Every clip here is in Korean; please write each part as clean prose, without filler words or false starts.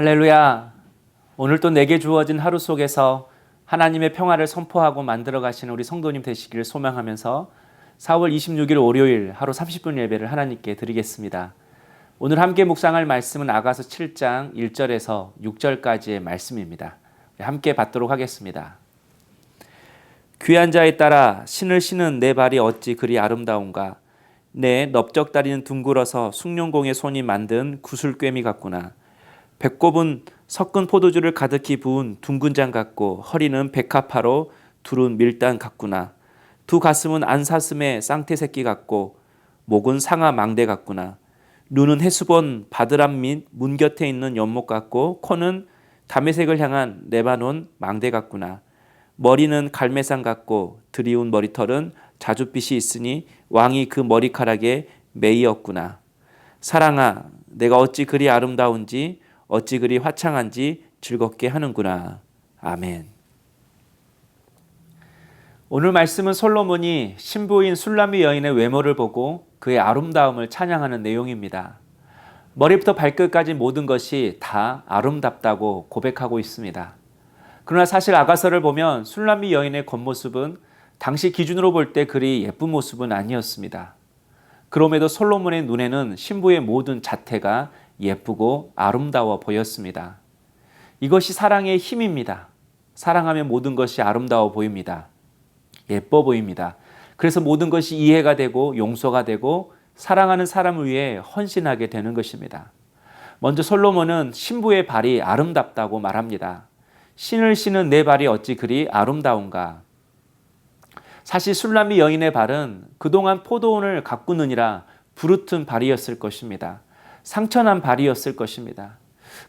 할렐루야. 오늘 또 내게 주어진 하루 속에서 하나님의 평화를 선포하고 만들어 가시는 우리 성도님 되시기를 소망하면서 4월 26일 월요일 하루 30분 예배를 하나님께 드리겠습니다. 오늘 함께 묵상할 말씀은 아가서 7장 1절에서 6절까지의 말씀입니다. 함께 받도록 하겠습니다. 귀한 자에 따라 신을 신은 내 발이 어찌 그리 아름다운가. 내 넓적다리는 둥글어서 숭룡공의 손이 만든 구슬꿰미 같구나. 배꼽은 섞은 포도주를 가득히 부은 둥근 장 같고 허리는 백합화로 두른 밀당 같구나. 두 가슴은 안사슴의 쌍태새끼 같고 목은 상아 망대 같구나. 눈은 해수본 바드람 및 문 곁에 있는 연못 같고 코는 다메색을 향한 레바논 망대 같구나. 머리는 갈매상 같고 드리운 머리털은 자줏빛이 있으니 왕이 그 머리카락에 매이었구나. 사랑아, 내가 어찌 그리 아름다운지 어찌 그리 화창한지 즐겁게 하는구나. 아멘. 오늘 말씀은 솔로몬이 신부인 술람미 여인의 외모를 보고 그의 아름다움을 찬양하는 내용입니다. 머리부터 발끝까지 모든 것이 다 아름답다고 고백하고 있습니다. 그러나 사실 아가서를 보면 술람미 여인의 겉모습은 당시 기준으로 볼 때 그리 예쁜 모습은 아니었습니다. 그럼에도 솔로몬의 눈에는 신부의 모든 자태가 예쁘고 아름다워 보였습니다. 이것이 사랑의 힘입니다. 사랑하면 모든 것이 아름다워 보입니다. 예뻐 보입니다. 그래서 모든 것이 이해가 되고 용서가 되고 사랑하는 사람을 위해 헌신하게 되는 것입니다. 먼저 솔로몬은 신부의 발이 아름답다고 말합니다. 신을 신은 내 발이 어찌 그리 아름다운가. 사실 술람미 여인의 발은 그동안 포도원을 가꾸느니라 부르튼 발이었을 것입니다. 상처난 발이었을 것입니다.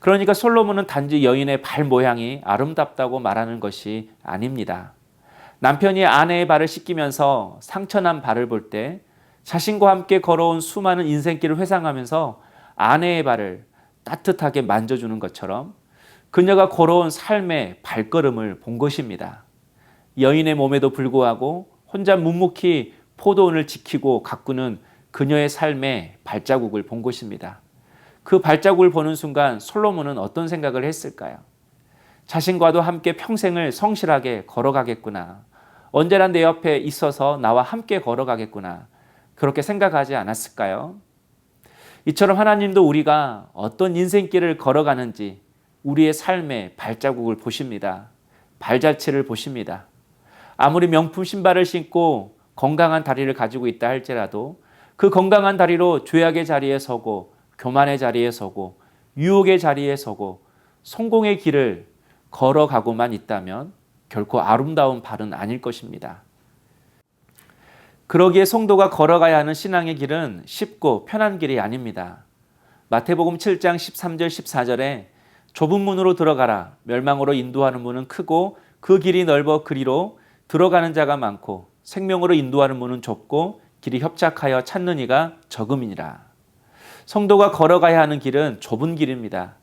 그러니까 솔로몬은 단지 여인의 발 모양이 아름답다고 말하는 것이 아닙니다. 남편이 아내의 발을 씻기면서 상처난 발을 볼 때 자신과 함께 걸어온 수많은 인생길을 회상하면서 아내의 발을 따뜻하게 만져주는 것처럼 그녀가 걸어온 삶의 발걸음을 본 것입니다. 여인의 몸에도 불구하고 혼자 묵묵히 포도원을 지키고 가꾸는 그녀의 삶의 발자국을 본 것입니다. 그 발자국을 보는 순간 솔로몬은 어떤 생각을 했을까요? 자신과도 함께 평생을 성실하게 걸어가겠구나. 언제나 내 옆에 있어서 나와 함께 걸어가겠구나. 그렇게 생각하지 않았을까요? 이처럼 하나님도 우리가 어떤 인생길을 걸어가는지 우리의 삶의 발자국을 보십니다. 발자취를 보십니다. 아무리 명품 신발을 신고 건강한 다리를 가지고 있다 할지라도 그 건강한 다리로 죄악의 자리에 서고 교만의 자리에 서고 유혹의 자리에 서고 성공의 길을 걸어가고만 있다면 결코 아름다운 발은 아닐 것입니다. 그러기에 성도가 걸어가야 하는 신앙의 길은 쉽고 편한 길이 아닙니다. 마태복음 7장 13절 14절에 좁은 문으로 들어가라. 멸망으로 인도하는 문은 크고 그 길이 넓어 그리로 들어가는 자가 많고 생명으로 인도하는 문은 좁고 길이 협착하여 찾는 이가 적음이니라. 성도가 걸어가야 하는 길은 좁은 길입니다.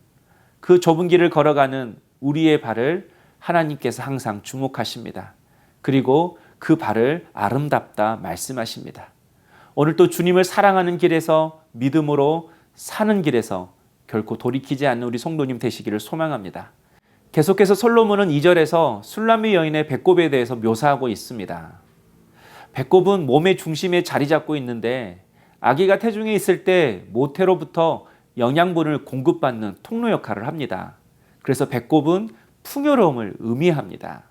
그 좁은 길을 걸어가는 우리의 발을 하나님께서 항상 주목하십니다. 그리고 그 발을 아름답다 말씀하십니다. 오늘 또 주님을 사랑하는 길에서 믿음으로 사는 길에서 결코 돌이키지 않는 우리 성도님 되시기를 소망합니다. 계속해서 솔로몬은 2절에서 술람미 여인의 배꼽에 대해서 묘사하고 있습니다. 배꼽은 몸의 중심에 자리 잡고 있는데 아기가 태중에 있을 때 모태로부터 영양분을 공급받는 통로 역할을 합니다. 그래서 배꼽은 풍요로움을 의미합니다.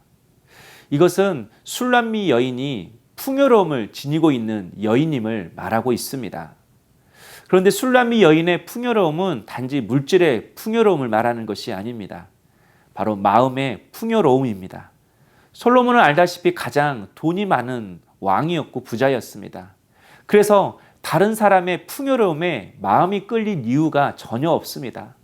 이것은 술람미 여인이 풍요로움을 지니고 있는 여인임을 말하고 있습니다. 그런데 술람미 여인의 풍요로움은 단지 물질의 풍요로움을 말하는 것이 아닙니다. 바로 마음의 풍요로움입니다. 솔로몬은 알다시피 가장 돈이 많은 왕이었고 부자였습니다. 그래서 다른 사람의 풍요로움에 마음이 끌릴 이유가 전혀 없습니다.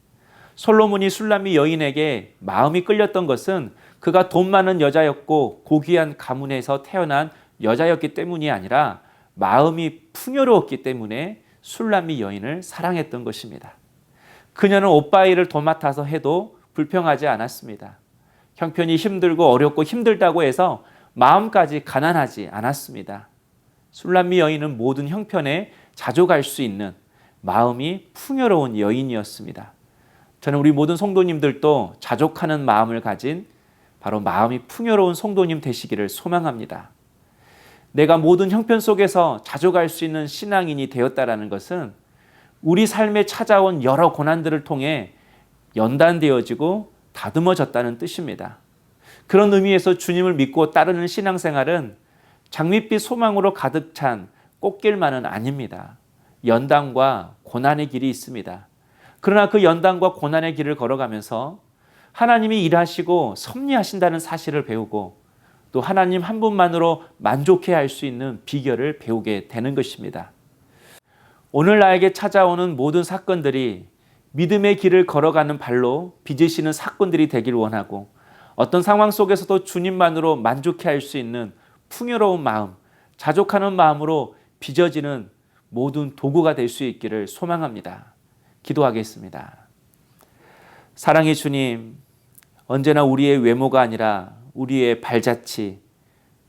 솔로몬이 술람미 여인에게 마음이 끌렸던 것은 그가 돈 많은 여자였고 고귀한 가문에서 태어난 여자였기 때문이 아니라 마음이 풍요로웠기 때문에 술람미 여인을 사랑했던 것입니다. 그녀는 옷바이를 도맡아서 해도 불평하지 않았습니다. 형편이 힘들고 어렵고 힘들다고 해서 마음까지 가난하지 않았습니다. 술람미 여인은 모든 형편에 자족할 수 있는 마음이 풍요로운 여인이었습니다. 저는 우리 모든 성도님들도 자족하는 마음을 가진 바로 마음이 풍요로운 성도님 되시기를 소망합니다. 내가 모든 형편 속에서 자족할 수 있는 신앙인이 되었다라는 것은 우리 삶에 찾아온 여러 고난들을 통해 연단되어지고 다듬어졌다는 뜻입니다. 그런 의미에서 주님을 믿고 따르는 신앙생활은 장밋빛 소망으로 가득 찬 꽃길만은 아닙니다. 연단과 고난의 길이 있습니다. 그러나 그 연단과 고난의 길을 걸어가면서 하나님이 일하시고 섭리하신다는 사실을 배우고 또 하나님 한 분만으로 만족해야 할 수 있는 비결을 배우게 되는 것입니다. 오늘 나에게 찾아오는 모든 사건들이 믿음의 길을 걸어가는 발로 빚으시는 사건들이 되길 원하고 어떤 상황 속에서도 주님만으로 만족해 할 수 있는 풍요로운 마음, 자족하는 마음으로 빚어지는 모든 도구가 될 수 있기를 소망합니다. 기도하겠습니다. 사랑의 주님, 언제나 우리의 외모가 아니라 우리의 발자취,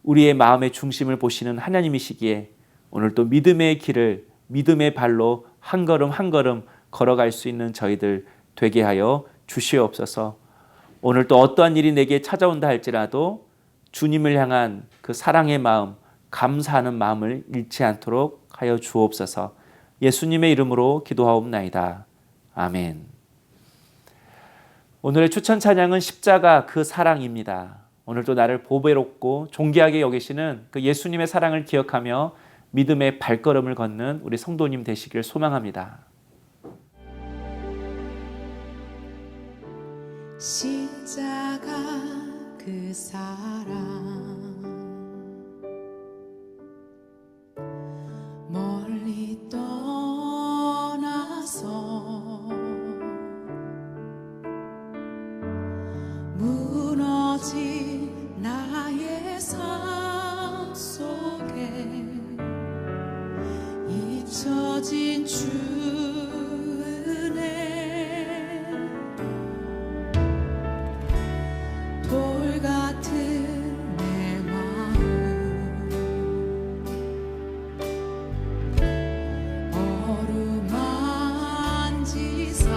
우리의 마음의 중심을 보시는 하나님이시기에 오늘 또 믿음의 길을 믿음의 발로 한 걸음 한 걸음 걸어갈 수 있는 저희들 되게 하여 주시옵소서. 오늘 또 어떠한 일이 내게 찾아온다 할지라도 주님을 향한 그 사랑의 마음, 감사하는 마음을 잃지 않도록 하여 주옵소서. 예수님의 이름으로 기도하옵나이다. 아멘. 오늘의 추천 찬양은 십자가 그 사랑입니다. 오늘도 나를 보배롭고 존귀하게 여기시는 그 예수님의 사랑을 기억하며 믿음의 발걸음을 걷는 우리 성도님 되시길 소망합니다. 십자가 그 사랑 멀리 떠나서 무너진 나의 삶 속에 잊혀진 주 은혜 돌 같은 내 마음 어루만지사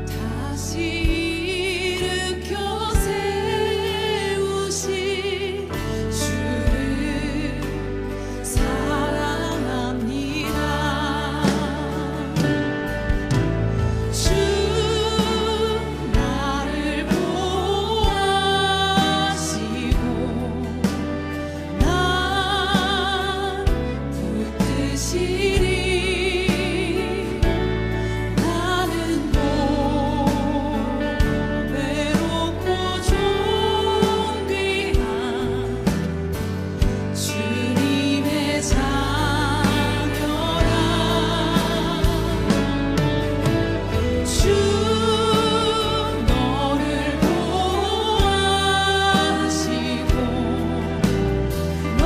다시 일으켜 세우신 주를 사랑합니다. 주 나를 보호하시고 난 붙드시리. 나는 보배롭고 존귀한 주님의 자녀라. 주 너를 보호하시고 너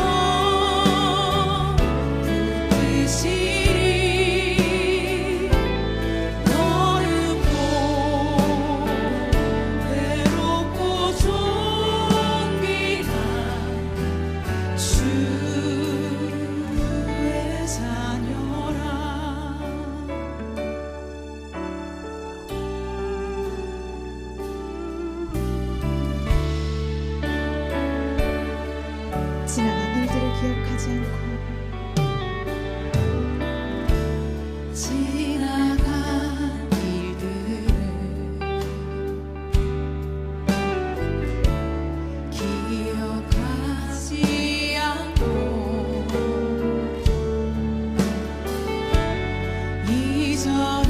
붙드시리. 너는 보배롭고 존귀한 주의 자녀라. 지나간 일들을 기억하지 않고 지나간 일들을 기억하지 않고 이전의